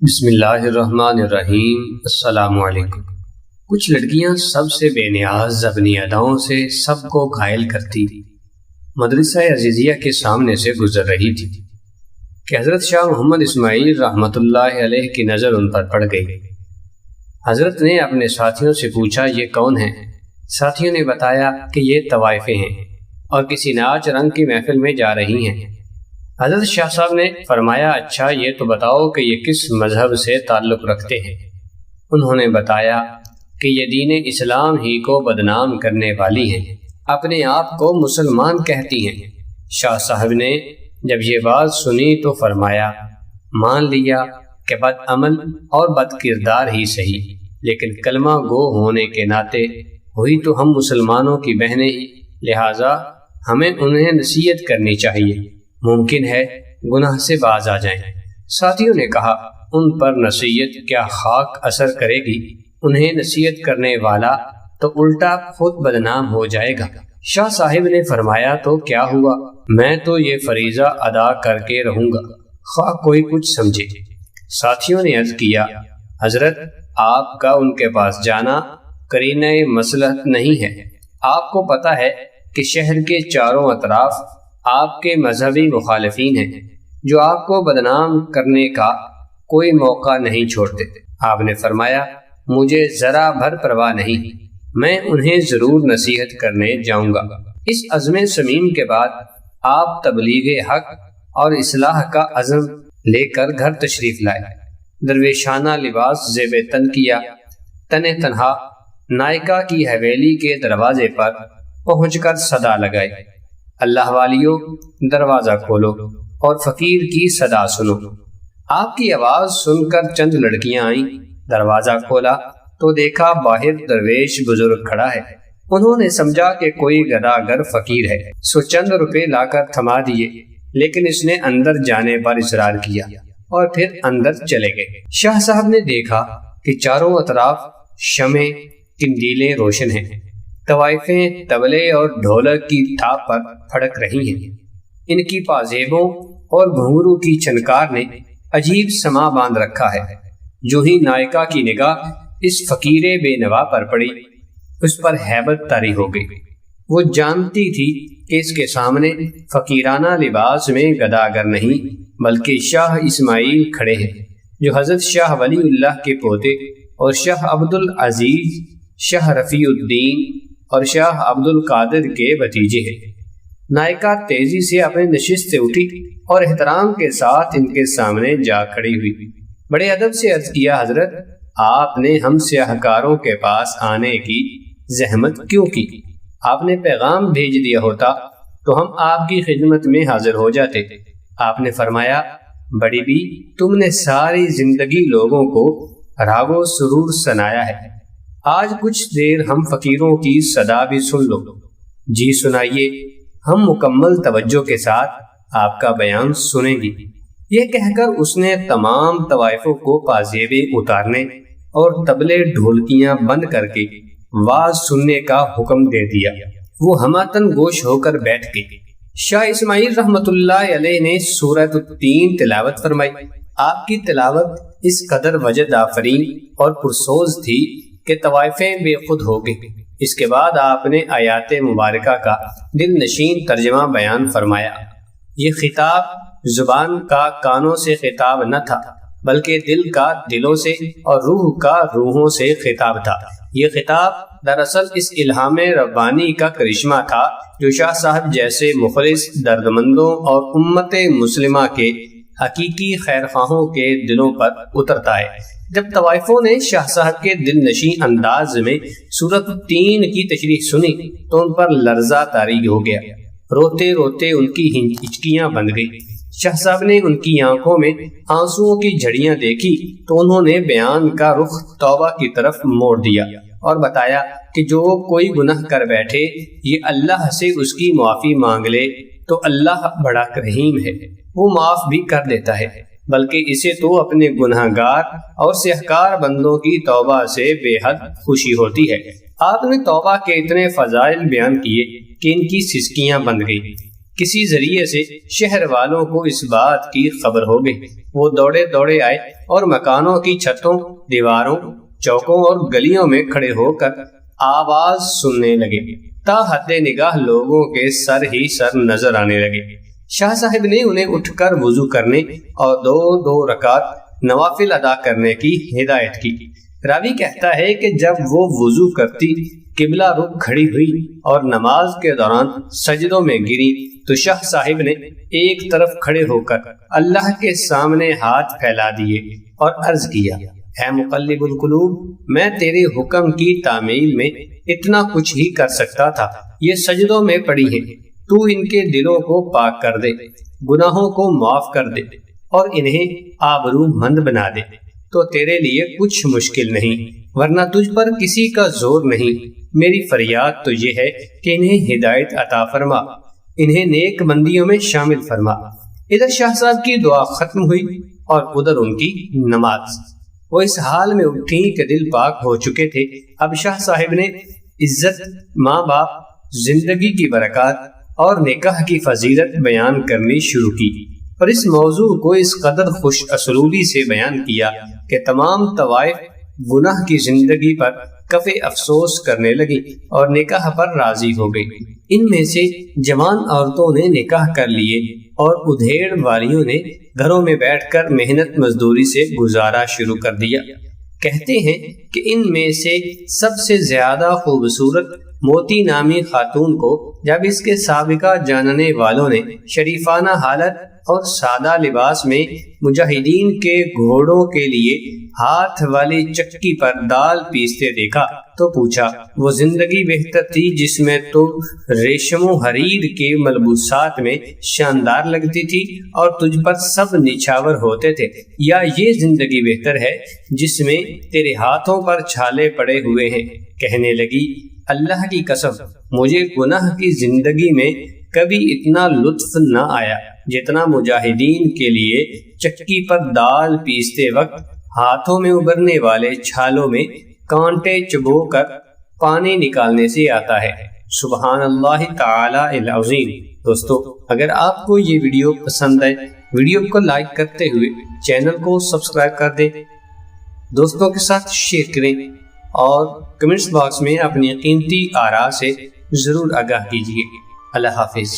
بسم اللہ الرحمن الرحیم۔ السلام علیکم۔ کچھ لڑکیاں سب سے بے نیاز اپنی اداؤں سے سب کو گھائل کرتی مدرسہ عزیزیہ کے سامنے سے گزر رہی تھی کہ حضرت شاہ محمد اسماعیل رحمۃ اللہ علیہ کی نظر ان پر پڑ گئی۔ حضرت نے اپنے ساتھیوں سے پوچھا یہ کون ہیں؟ ساتھیوں نے بتایا کہ یہ طوائفیں ہیں اور کسی ناچ رنگ کی محفل میں جا رہی ہیں۔ حضرت شاہ صاحب نے فرمایا اچھا یہ تو بتاؤ کہ یہ کس مذہب سے تعلق رکھتے ہیں؟ انہوں نے بتایا کہ یہ دین اسلام ہی کو بدنام کرنے والی ہیں، اپنے آپ کو مسلمان کہتی ہیں۔ شاہ صاحب نے جب یہ بات سنی تو فرمایا مان لیا کہ بد عمل اور بد کردار ہی صحیح، لیکن کلمہ گو ہونے کے ناطے ہوئی تو ہم مسلمانوں کی بہنیں ہی، لہٰذا ہمیں انہیں نصیحت کرنی چاہیے، ممکن ہے گناہ سے باز آ جائیں۔ ساتھیوں نے کہا ان پر نصیحت کیا خاک اثر کرے گی؟ انہیں نصیحت کرنے والا تو الٹا خود بدنام ہو جائے گا۔ شاہ صاحب نے فرمایا تو کیا ہوا، میں تو یہ فریضہ ادا کر کے رہوں گا، خواہ کوئی کچھ سمجھے۔ ساتھیوں نے عرض کیا حضرت آپ کا ان کے پاس جانا قرینہ مصلحت نہیں ہے، آپ کو پتہ ہے کہ شہر کے چاروں اطراف آپ کے مذہبی مخالفین ہیں جو آپ کو بدنام کرنے کا کوئی موقع نہیں چھوڑتے۔ آپ نے فرمایا مجھے ذرا بھر پرواہ نہیں، میں انہیں ضرور نصیحت کرنے جاؤں گا۔ اس عزم صمیم کے بعد آپ تبلیغ حق اور اصلاح کا عزم لے کر گھر تشریف لائے، درویشانہ لباس زیب تن کیا، تنہ تنہا نائکا کی حویلی کے دروازے پر پہنچ کر صدا لگائے اللہ والیو دروازہ کھولو اور فقیر کی صدا سنو۔ آپ کی آواز سن کر چند لڑکیاں آئیں، دروازہ کھولا تو دیکھا باہر درویش بزرگ کھڑا ہے۔ انہوں نے سمجھا کہ کوئی گداگر فقیر ہے، سو چند روپے لا کر تھما دیے، لیکن اس نے اندر جانے پر اصرار کیا اور پھر اندر چلے گئے۔ شاہ صاحب نے دیکھا کہ چاروں اطراف شمع قندیلیں روشن ہیں، طوائفیں طبلے اور ڈھولک کی تھاپ پر پھڑک رہی ہیں۔ ان کی پازیبوں اور گھنگرو کی چھنکار نے عجیب سما باندھ رکھا ہے۔ جو ہی نائکا کی نگاہ اس فقیر بے نوا پر پڑی، اس پر ہیبت طاری ہو گئی۔ وہ جانتی تھی کہ اس کے سامنے فقیرانہ لباس میں گداگر نہیں بلکہ شاہ اسماعیل کھڑے ہیں، جو حضرت شاہ ولی اللہ کے پوتے اور شاہ عبد العزیز، شاہ رفیع الدین اور شاہ عبد القادر کے بھتیجے ہیں۔ نائکا تیزی سے اپنے نشست سے اٹھی اور احترام کے ساتھ ان کے سامنے جا کھڑی ہوئی۔ بڑے ادب سے عرض کیا حضرت آپ نے ہم سیاہکاروں کے پاس آنے کی زحمت کیوں کی؟ آپ نے پیغام بھیج دیا ہوتا تو ہم آپ کی خدمت میں حاضر ہو جاتے۔ آپ نے فرمایا بڑی بی تم نے ساری زندگی لوگوں کو راگ و سرور سنایا ہے، آج کچھ دیر ہم فقیروں کی صدا بھی سن لو۔ جی سنائیے، ہم مکمل توجہ کے ساتھ آپ کا بیان سنیں گی۔ یہ کہہ کر اس نے تمام طوائفوں کو پازیبے اتارنے اور طبلے ڈھولکیاں بند کر کے واز سننے کا حکم دے دیا۔ وہ ہماتن گوش ہو کر بیٹھ گئی۔ شاہ اسماعیل رحمۃ اللہ علیہ نے سورۃ التین تلاوت فرمائی۔ آپ کی تلاوت اس قدر وجد آفرین اور پرسوز تھی کہ طوائفیں بے خود ہو گئی۔ اس کے بعد آپ نے آیات مبارکہ کا دل نشین ترجمہ بیان فرمایا۔ یہ خطاب زبان کا کانوں سے خطاب نہ تھا بلکہ دل کا دلوں سے اور روح کا روحوں سے خطاب تھا۔ یہ خطاب دراصل اس الہام ربانی کا کرشمہ تھا جو شاہ صاحب جیسے مخلص دردمندوں اور امت مسلمہ کے حقیقی خیرخواہوں کے دلوں پر اترتا ہے۔ جب طوائفوں نے شاہ صاحب کے دل نشین انداز میں سورۃ التین کی تشریح سنی تو ان پر لرزہ طاری ہو گیا، روتے روتے ان کی ہچکیاں بند گئی۔ شاہ صاحب نے ان کی آنکھوں میں آنسوؤں کی جھڑیاں دیکھی تو انہوں نے بیان کا رخ توبہ کی طرف موڑ دیا اور بتایا کہ جو کوئی گناہ کر بیٹھے یہ اللہ سے اس کی معافی مانگ لے تو اللہ بڑا رحیم ہے، وہ معاف بھی کر دیتا ہے، بلکہ اسے تو اپنے گناہ گار اور سیاہکار بندوں کی توبہ سے بے حد خوشی ہوتی ہے۔ آپ نے توبہ کے اتنے فضائل بیان کیے کہ ان کی سسکیاں بند گئی۔ کسی ذریعے سے شہر والوں کو اس بات کی خبر ہو گئی۔ وہ دوڑے دوڑے آئے اور مکانوں کی چھتوں، دیواروں، چوکوں اور گلیوں میں کھڑے ہو کر آواز سننے لگے۔ تا حد نگاہ لوگوں کے سر ہی سر نظر آنے لگے۔ شاہ صاحب نے انہیں اٹھ کر وضو کرنے اور 2 رکعت نوافل ادا کرنے کی ہدایت کی۔ راوی کہتا ہے کہ جب وہ وضو کرتی، قبلہ رخ کھڑی ہوئی اور نماز کے دوران سجدوں میں گری تو شاہ صاحب نے ایک طرف کھڑے ہو کر اللہ کے سامنے ہاتھ پھیلا دیے اور عرض کیا، اے مقلب القلوب، میں تیرے حکم کی تعمیل میں اتنا کچھ ہی کر سکتا تھا، یہ سجدوں میں پڑی ہیں، تو ان کے دلوں کو پاک کر دے، گناہوں کو معاف کر دے اور انہیں آبرو مند بنا دے، تو تیرے لیے کچھ مشکل نہیں، ورنہ تجھ پر کسی کا زور نہیں۔ میری فریاد تو یہ ہے کہ انہیں ہدایت عطا فرما، انہیں نیک بندیوں میں شامل فرما۔ ادھر شاہ صاحب کی دعا ختم ہوئی اور ادھر ان کی نماز۔ وہ اس حال میں اٹھی کہ دل پاک ہو چکے تھے۔ اب شاہ صاحب نے عزت، ماں باپ، زندگی کی برکات اور نکاح کی فضیلت بیان کرنی شروع کی، اور اس موضوع کو اس قدر خوش اسلوبی سے بیان کیا کہ تمام طوائف گناہ کی زندگی پر کف افسوس کرنے لگی اور نکاح پر راضی ہو گئی۔ ان میں سے جوان عورتوں نے نکاح کر لیے اور ادھیڑ والیوں نے گھروں میں بیٹھ کر محنت مزدوری سے گزارا شروع کر دیا۔ کہتے ہیں کہ ان میں سے سب سے زیادہ خوبصورت موتی نامی خاتون کو جب اس کے سابقہ جاننے والوں نے شریفانہ حالت اور سادہ لباس میں مجاہدین کے گھوڑوں کے لیے ہاتھ والی چکی پر دال پیستے دیکھا تو پوچھا، وہ زندگی بہتر تھی جس میں تو ریشم و حریر کے ملبوسات میں شاندار لگتی تھی اور تجھ پر سب نچھاور ہوتے تھے، یا یہ زندگی بہتر ہے جس میں تیرے ہاتھوں پر چھالے پڑے ہوئے ہیں؟ کہنے لگی، اللہ کی قسم، مجھے گناہ کی زندگی میں کبھی اتنا لطف نہ آیا جتنا مجاہدین کے لیے چکی پر دال پیستے وقت ہاتھوں میں ابھرنے والے چھالوں میں کانٹے چبو کر پانی نکالنے سے آتا ہے۔ سبحان اللہ تعالی العظیم۔ دوستو، اگر آپ کو یہ ویڈیو پسند آئے، ویڈیو کو لائک کرتے ہوئے چینل کو سبسکرائب کر دیں، دوستوں کے ساتھ شیئر کریں اور کمنٹس باکس میں اپنی قیمتی آراء سے ضرور آگاہ کیجیے۔ اللہ حافظ۔